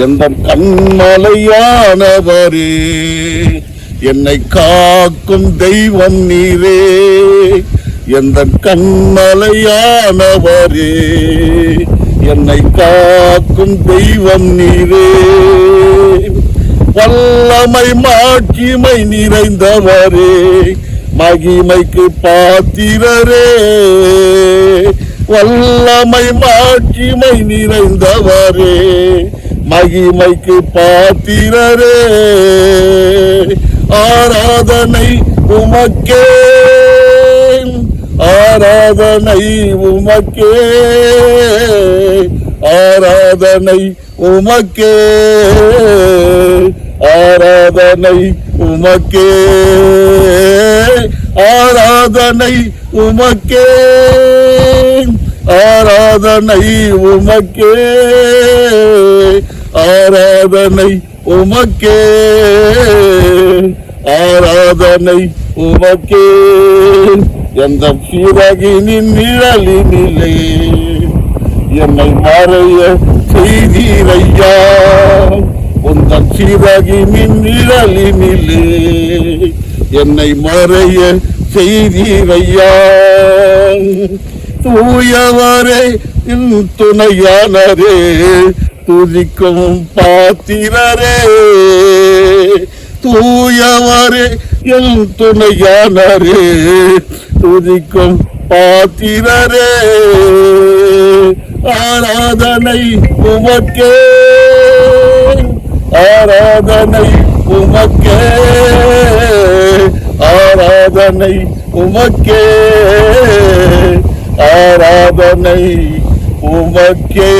எந்த கண்மலையானவரே, என்னை காக்கும் தெய்வம் நீரே. எந்த கண்மலையானவரே, என்னை காக்கும் தெய்வம் நீரே. வல்லமை மாட்சிமை நிறைந்தவரே, மகிமைக்கு பாத்திரரே. வல்லமை மாட்சிமை நிறைந்தவரே, மகிமைக்கு பாத்திரரே. ஆராதனை உமக்கே, ஆராதனை உமக்கே, ஆராதனை உமக்கே, ஆராதனை உமக்கே, ஆராதனை உமக்கே, ஆராதனை உமக்கே, ஆராதனை உமக்கே, ஆராதனை உமக்கே. எந்த சிறகினின் நிழலினிலே என்னை மறைய செய்தீரையா. உந்தன் சிறகினின் நிழலினிலே என்னை மறைய செய்தீரையா. தூயவரே என் துணையானரே, துதிக்கும் பாத்திரரே. தூயவரே என் துணையானரே, துதிக்கும் பாத்திரரே. ஆராதனை உமக்கே, ஆராதனை உமக்கே, ஆராதனை உமக்கே, ஆராதனை உமக்கே.